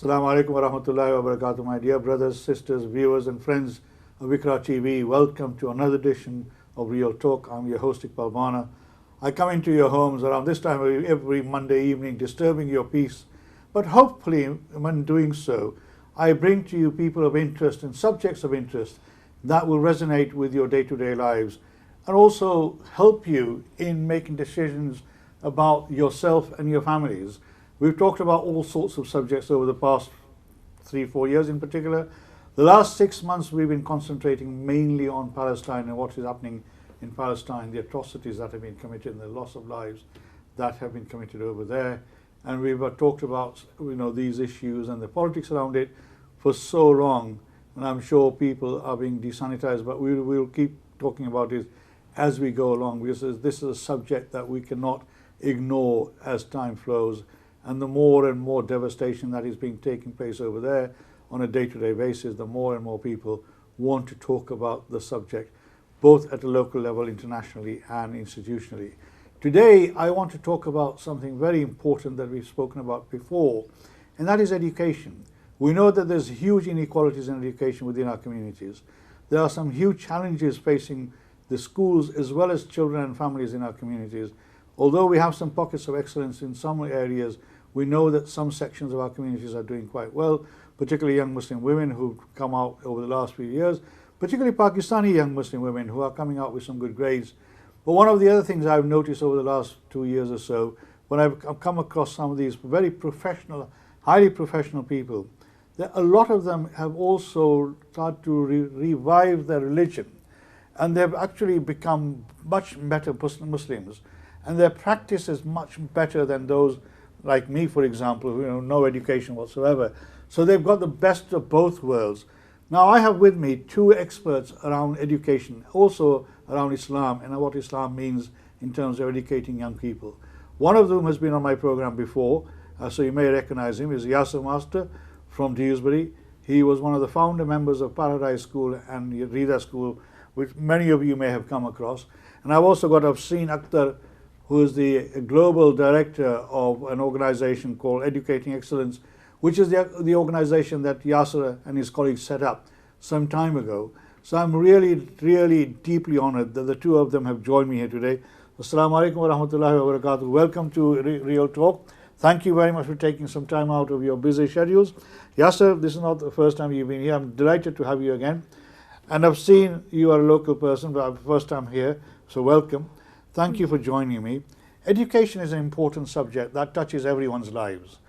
Assalamu alaikum wa rahmatullahi wa barakatuh, my dear brothers, sisters, viewers and friends of Ikra TV. Welcome to another edition of Real Talk. I'm your host Iqbal Bana. I come into your homes around this time of every Monday evening, disturbing your peace. But hopefully, when doing so, I bring to you people of interest and subjects of interest that will resonate with your day-to-day lives and also help you in making decisions about yourself and your families. We've talked about all sorts of subjects over the past 3-4 years in particular. The last 6 months we've been concentrating mainly on Palestine and what is happening in Palestine, the atrocities that have been committed and the loss of lives that have been committed over there. And we've talked about these issues and the politics around it for so long, and I'm sure people are being desanitized, but we'll keep talking about it as we go along, because this is a subject that we cannot ignore as time flows. And the more and more devastation that is being taking place over there on a day-to-day basis, the more and more people want to talk about the subject, both at a local level, internationally and institutionally. Today, I want to talk about something very important that we've spoken about before, and that is education. We know that there's huge inequalities in education within our communities. There are some huge challenges facing the schools as well as children and families in our communities. Although we have some pockets of excellence in some areas, we know that some sections of our communities are doing quite well, particularly young Muslim women who've come out over the last few years, particularly Pakistani young Muslim women who are coming out with some good grades. But one of the other things I've noticed over the last 2 years or so, when I've come across some of these very professional, highly professional people, that a lot of them have also started to revive their religion, and they've actually become much better Muslims. And their practice is much better than those like me, for example, who no education whatsoever. So they've got the best of both worlds. Now I have with me two experts around education, also around Islam and what Islam means in terms of educating young people. One of them has been on my program before, so you may recognize him, is Yasser Master from Dewsbury. He was one of the founder members of Paradise School and Rida School, which many of you may have come across. And I've also got Afseen Akhtar, who is the global director of an organization called Educating Excellence, which is the organization that Yasser and his colleagues set up some time ago. So I'm really, really deeply honored that the two of them have joined me here today. Assalamu alaikum wa rahmatullahi wa barakatuh. Welcome to Real Talk. Thank you very much for taking some time out of your busy schedules. Yasser, this is not the first time you've been here. I'm delighted to have you again. And I've seen you are a local person, but first time here, so welcome. Thank you for joining me. Education is an important subject that touches everyone's lives.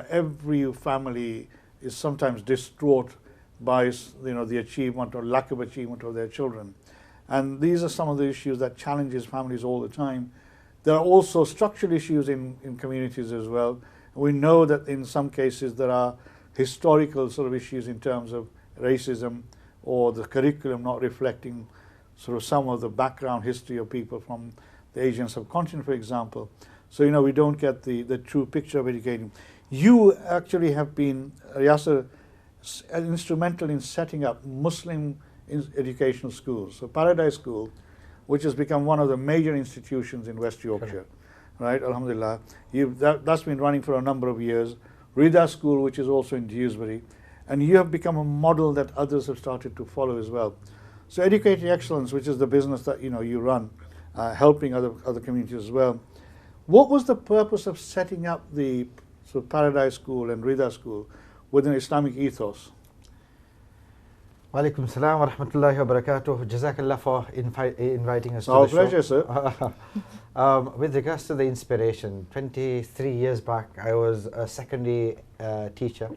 Every family is sometimes distraught by the achievement or lack of achievement of their children. And these are some of the issues that challenges families all the time. There are also structural issues in communities as well. We know that in some cases there are historical sort of issues in terms of racism or the curriculum not reflecting sort of some of the background history of people from the Asian subcontinent, for example. So, we don't get the true picture of educating. You actually have been, Yasser, instrumental in setting up Muslim educational schools. So Paradise School, which has become one of the major institutions in West Yorkshire, right? Alhamdulillah. That's been running for a number of years. Rida School, which is also in Dewsbury. And you have become a model that others have started to follow as well. So Educating Excellence, which is the business that you run, helping other communities as well. What was the purpose of setting up the Paradise School and Rida School with an Islamic ethos? Wa alaikum salam wa rahmatullahi wa barakatuh. Jazakallah for inviting us to Our the show. pleasure, sir. With regards to the inspiration, 23 years back, I was a secondary teacher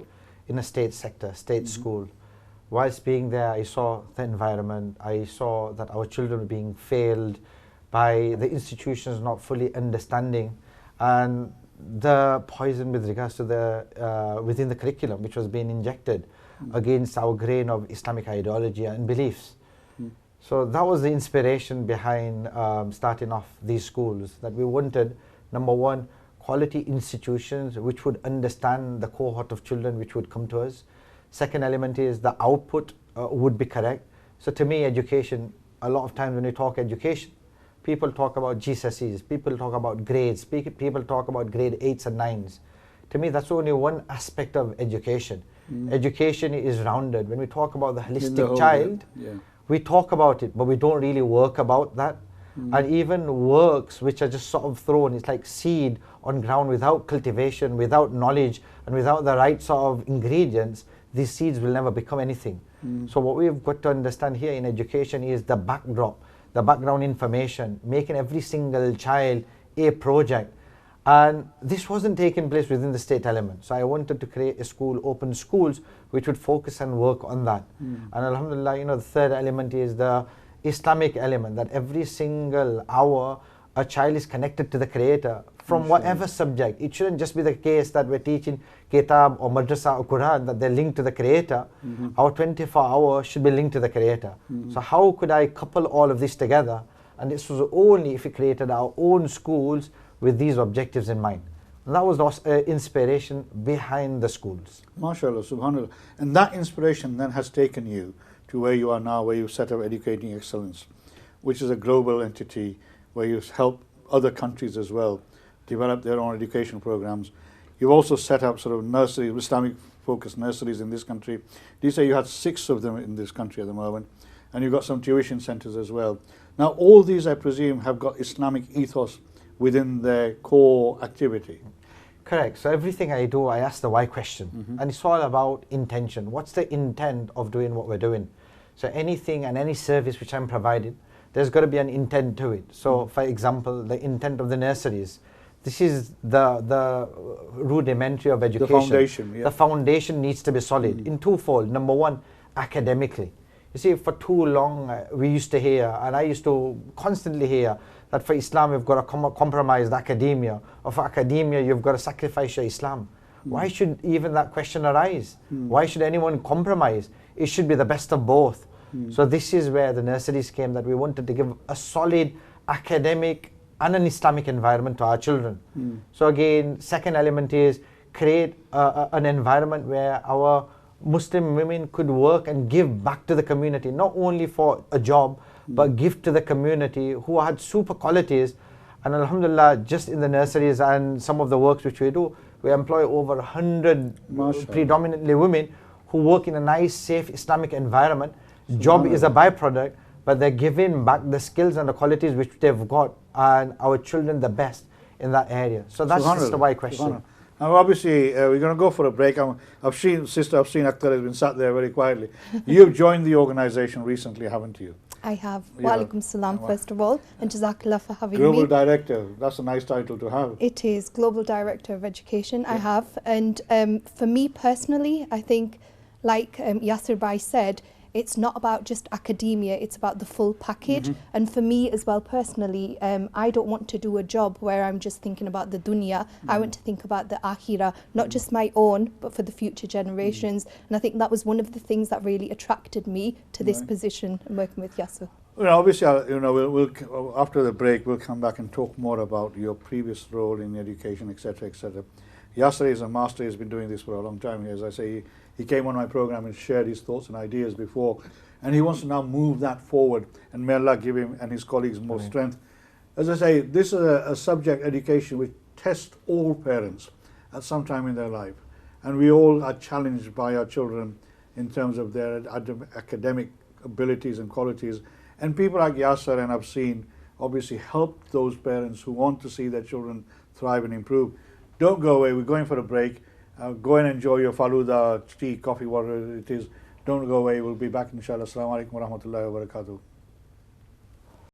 in a state sector, state school. Whilst being there, I saw the environment. I saw that our children were being failed by the institutions not fully understanding, and the poison with regards to the within the curriculum which was being injected against our grain of Islamic ideology and beliefs. So that was the inspiration behind starting off these schools, that we wanted, number one, quality institutions which would understand the cohort of children which would come to us. Second element is the output would be correct. So to me, education, a lot of times when we talk education, people talk about GCSEs, people talk about grades, people talk about grade 8s and 9s. To me, that's only one aspect of education. Education is rounded. When we talk about the holistic child, we talk about it, but we don't really work about that. And even works which are just sort of thrown, it's like seed on ground without cultivation, without knowledge, and without the right sort of ingredients, these seeds will never become anything. So what we've got to understand here in education is the backdrop, the background information, making every single child a project. And this wasn't taking place within the state element. So I wanted to create a school, open schools, which would focus and work on that. And alhamdulillah, you know, the third element is the Islamic element, that every single hour a child is connected to the Creator from whatever subject. It shouldn't just be the case that we're teaching Kitab or Madrasa or Quran, that they're linked to the Creator. Our 24 hours should be linked to the Creator. So how could I couple all of this together? And this was only if we created our own schools with these objectives in mind. And that was the inspiration behind the schools. MashaAllah, subhanAllah. And that inspiration then has taken you to where you are now, where you've set up Educating Excellence, which is a global entity where you help other countries as well develop their own education programs. You've also set up sort of nurseries, Islamic focused nurseries in this country. Do you say you had 6 of them in this country at the moment? And you've got some tuition centers as well. Now all these, I presume, have got Islamic ethos within their core activity. Correct. So everything I do, I ask the why question. And it's all about intention. What's the intent of doing what we're doing? So anything and any service which I'm providing, there's got to be an intent to it. So for example, the intent of the nurseries, this is the rudimentary of education. The foundation, The foundation needs to be solid in twofold. Number one, academically. You see, for too long we used to hear, and I used to constantly hear, that for Islam you've got to compromise the academia, or for academia you've got to sacrifice your Islam. Why should even that question arise? Why should anyone compromise? It should be the best of both. So this is where the nurseries came, that we wanted to give a solid academic and an Islamic environment to our children. So again, second element is create an environment where our Muslim women could work and give back to the community, not only for a job, but give to the community who had super qualities. And alhamdulillah, just in the nurseries and some of the works which we do, we employ over 100 predominantly women who work in a nice, safe Islamic environment. Job is a byproduct, but they're giving back the skills and the qualities which they've got, and our children the best in that area. So that's just the why question. Now obviously we're going to go for a break. I've seen Akhtar has been sat there very quietly. You've joined the organisation recently, haven't you? I have. Wa alaikum salam, first of all, and Jazakallah for having Global me. Director, that's a nice title to have. It is, Global Director of Education, I have. And for me personally, I think, like Yasir Bhai said, it's not about just academia, it's about the full package. And for me as well personally, I don't want to do a job where I'm just thinking about the dunya. I want to think about the akhirah, not just my own, but for the future generations. And I think that was one of the things that really attracted me to this position and working with Yasir. Well, obviously, we'll after the break, we'll come back and talk more about your previous role in education, etc., etc. Yasir is a master. He's been doing this for a long time. As I say, he came on my program and shared his thoughts and ideas before, and he wants to now move that forward, and may Allah give him and his colleagues more strength. As I say, this is a subject, education, which tests all parents at some time in their life, and we all are challenged by our children in terms of their academic abilities and qualities, and people like Yasir and I've seen obviously help those parents who want to see their children thrive and improve. Don't go away, we're going for a break. Go and enjoy your faluda, tea, coffee, whatever it is. Don't go away, we'll be back inshallah. Assalamu alaikum wa rahmatullahi wa barakatuh.